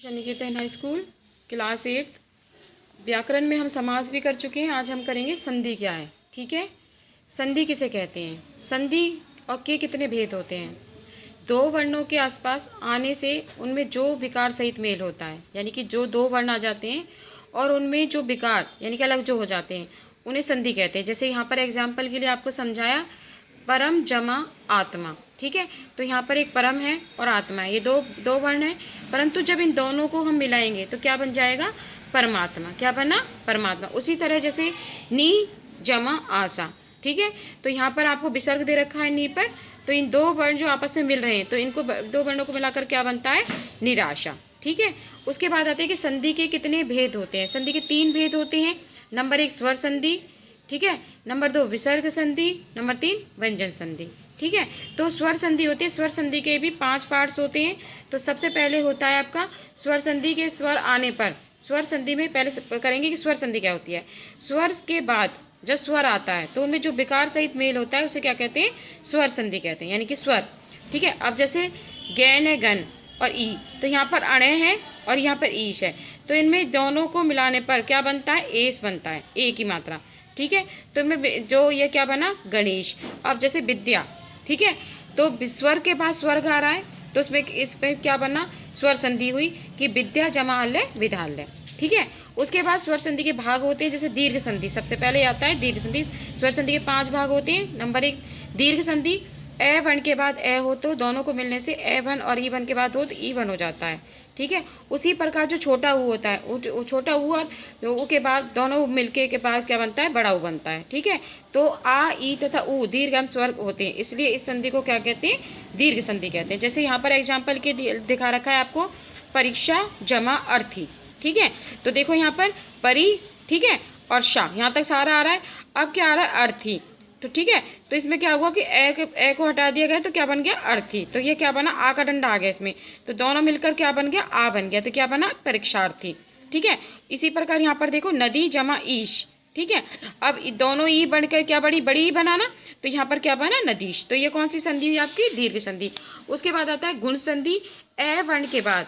निकेतन high school class 8 व्याकरण में हम समास भी कर चुके हैं। आज हम करेंगे संधि क्या है। ठीक है, संधि किसे कहते हैं, संधि और के कितने भेद होते हैं। दो वर्णों के आसपास आने से उनमें जो विकार सहित मेल होता है, यानी कि जो दो वर्ण आ जाते हैं और उनमें जो विकार यानी कि अलग जो हो जाते हैं उन्हें संधि कहते हैं। जैसे यहाँ पर एग्जाम्पल के लिए आपको समझाया, परम जमा आत्मा। ठीक है, तो यहाँ पर एक परम है और आत्मा है, ये दो दो वर्ण है, परंतु जब इन दोनों को हम मिलाएंगे तो क्या बन जाएगा, परमात्मा। क्या बना, परमात्मा। उसी तरह जैसे नी जमा आशा। ठीक है, तो यहाँ पर आपको विसर्ग दे रखा है नी पर, तो इन दो वर्ण जो आपस में मिल रहे हैं तो इनको दो वर्णों को मिलाकर क्या बनता है, निराशा। ठीक है, उसके बाद आते हैं कि संधि के कितने भेद होते हैं। संधि के 3 भेद होते हैं। नंबर 1 स्वर संधि, ठीक है, नंबर 2 विसर्ग संधि, नंबर 3 व्यंजन संधि। ठीक है, तो स्वर संधि होती है। स्वर संधि के भी 5 पार्ट्स होते हैं। तो सबसे पहले होता है आपका स्वर संधि के स्वर आने पर। स्वर संधि में पहले करेंगे कि स्वर संधि क्या होती है। स्वर के बाद जब स्वर आता है तो उनमें जो विकार सहित मेल होता है उसे क्या कहते हैं, स्वर संधि कहते हैं, यानी कि स्वर। ठीक है, अब जैसे गैन है गन और ई, तो यहाँ पर अणे है और यहाँ पर ईश है, तो इनमें दोनों को मिलाने पर क्या बनता है, एस बनता है, ए की मात्रा। ठीक है, तो इनमें जो ये क्या बना, गणेश। अब जैसे विद्या, ठीक है, तो स्वर के बाद स्वर्ग आ रहा है तो इसमें क्या बना, स्वर संधि हुई कि विद्या जमालय विद्यालय। ठीक है, उसके बाद स्वर संधि के भाग होते हैं। जैसे दीर्घ संधि सबसे पहले आता है, दीर्घ संधि। स्वर संधि के 5 भाग होते हैं। नंबर 1 दीर्घ संधि, ए वन के बाद ए हो तो दोनों को मिलने से ए वन, और ई वन के बाद हो तो ई वन हो जाता है। ठीक है, उसी प्रकार जो छोटा ऊ होता है, वो छोटा ऊ और ऊ के बाद दोनों मिलके के बाद क्या बनता है, बड़ा ऊ बनता है। ठीक है, तो आ ई तथा ऊ दीर्घ स्वर होते हैं, इसलिए इस संधि को क्या कहते हैं, दीर्घ संधि कहते हैं। जैसे यहाँ पर एग्जाम्पल के दिखा रखा है आपको, परीक्षा जमा अर्थी। ठीक है, तो देखो यहाँ पर परी, ठीक है, और शाह, यहाँ तक सारा आ रहा है। अब क्या आ रहा है, अर्थी। तो ठीक है, तो इसमें क्या हुआ कि ए को हटा दिया गया तो क्या बन गया, अर्थी। तो ये क्या बना, आ का डंडा आ गया इसमें, तो दोनों मिलकर क्या बन गया, आ बन गया, तो क्या बना, परीक्षार्थी। ठीक है, इसी प्रकार यहाँ पर देखो नदी जमा ईश। ठीक है, अब दोनों ई बनकर क्या बड़ी बड़ी बनाना, तो यहाँ पर क्या बना, नदीश। तो ये कौन सी संधि हुई आपकी, दीर्घ संधि। उसके बाद आता है गुण संधि, ए वर्ण के बाद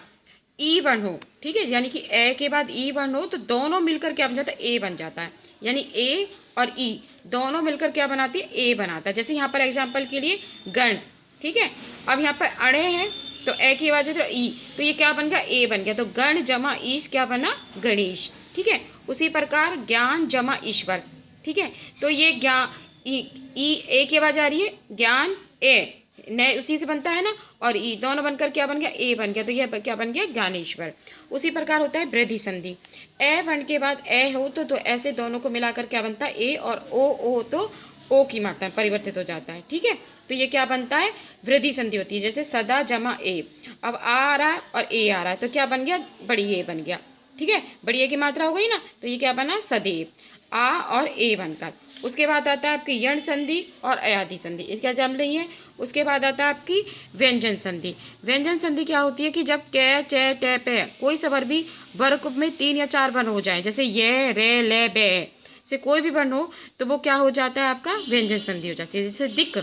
ई वर्ण हो। ठीक है, यानी कि ए के बाद ई वर्ण हो तो दोनों मिलकर क्या बन जाता है, ए बन जाता है, यानी ए और ई दोनों मिलकर क्या बनाती है, ए बनाता है। जैसे यहाँ पर एग्जाम्पल के लिए गण। ठीक है, अब यहाँ पर अणे हैं तो ए की आवाज है तो ई, तो ये क्या बन गया, ए बन गया, तो गण जमा ईश क्या बना, गणेश। ठीक है, उसी प्रकार ज्ञान जमा ईश्वर। ठीक है, तो ये ज्ञान ई ए की आवाज आ रही है, ज्ञान ए नए उसी से बनता है ना, और ई दोनों बनकर क्या बन गया, ए बन गया, तो यह क्या बन गया, ज्ञानेश्वर। उसी प्रकार होता है वृद्धि संधि, ए वर्ण के बाद ए हो तो ऐसे दोनों को मिलाकर क्या बनता है, ए, और ओ तो ओ की मात्रा परिवर्तित हो जाता है। ठीक है, तो ये क्या बनता है, वृद्धि संधि होती है। जैसे सदा जमा ए, अब आ रहा है और ए आ रहा है तो क्या बन गया, बड़ी ए बन गया। ठीक है, बड़ी ए की मात्रा हो गई ना, तो ये क्या बना, सदैव, आ और ए बनकर। उसके बाद आता है आपकी यण संधि और अयादि संधि, इसका जम रही है। उसके बाद आता है आपकी व्यंजन संधि। व्यंजन संधि क्या होती है कि जब कै चे टे पे कोई स्वर भी वर्ग में 3 या 4 वर्ण हो जाए, जैसे ये रे ले बे से कोई भी वर्ण हो तो वो क्या हो जाता है, आपका व्यंजन संधि हो जाती है। जैसे दिक,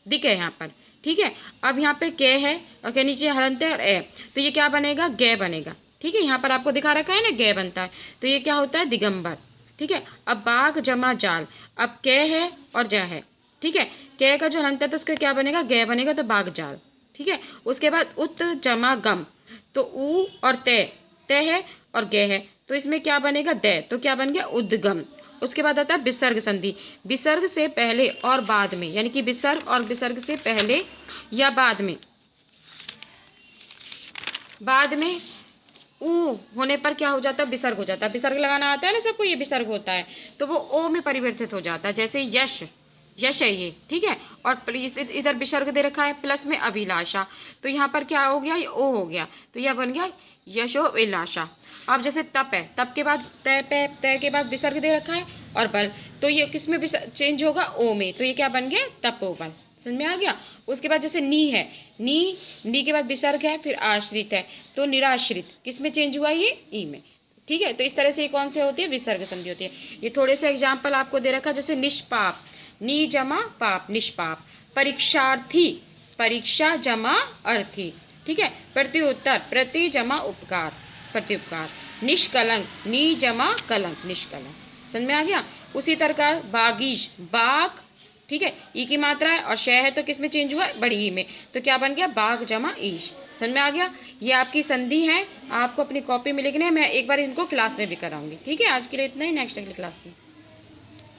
दिक है यहाँ पर। ठीक है, अब यहाँ पे कै है और के नीचे हलंत है और ए, तो ये क्या बनेगा, गे बनेगा। ठीक है, यहाँ पर आपको दिखा रखा है ना, गे बनता है, तो ये क्या होता है, दिगंबर। ठीक है, अब बाघ जमा जाल, अब कै है और जय है। ठीक है, कै का जो हलंत है तो उसका क्या बनेगा, गे बनेगा, तो बाघ जाल। ठीक है, उसके बाद उत जमा गम, तो ऊ और तय, तय है और गे है, तो इसमें क्या बनेगा, दय, तो क्या बन गया, उद्गम। उसके बाद आता है विसर्ग संधि, विसर्ग से पहले और बाद में, यानी कि विसर्ग और विसर्ग से पहले या बाद में ऊ होने पर क्या हो जाता है, विसर्ग हो जाता है। विसर्ग लगाना आता है ना सबको, ये विसर्ग होता है तो वो ओ में परिवर्तित हो जाता है। जैसे यश, यश है ये। ठीक है, और इधर विसर्ग दे रखा है प्लस में अभिलाषा, तो यहाँ पर क्या हो गया, ये ओ हो गया, तो यह बन गया यशो अभिलाषा। अब जैसे तप है, तप के बाद तय के बाद विसर्ग दे रखा है और बल, तो ये किस में चेंज होगा, ओ में, तो ये क्या बन गया, तपोबल। समझ में आ गया। उसके बाद जैसे नी है, नी के बाद विसर्ग है, फिर आश्रित है, तो निराश्रित किस में चेंज हुआ, ये ई में। ठीक है, तो इस तरह से ये कौन से होती है, विसर्ग संधि होती है। ये थोड़े से एग्जाम्पल आपको दे रखा, जैसे निष्पाप, नी जमा पाप, निष्पाप। परीक्षार्थी, परीक्षा जमा अर्थी। ठीक है, प्रत्युत्तर, प्रति जमा उपकार, प्रत्युपकार। निष्कलंक, नी जमा कलंक, निष्कलंक। समझ में आ गया। उसी तरह का बागीश, बाघ, ठीक है, ई की मात्रा है और शय है तो किस में चेंज हुआ है, बड़ी ई में, तो क्या बन गया, बाघ जमा ईश। समझ में आ गया। ये आपकी संधि है, आपको अपनी कॉपी में लिखने हैं, मैं एक बार इनको क्लास में भी कराऊंगी। ठीक है, आज के लिए इतना ही, नेक्स्ट अगली क्लास में।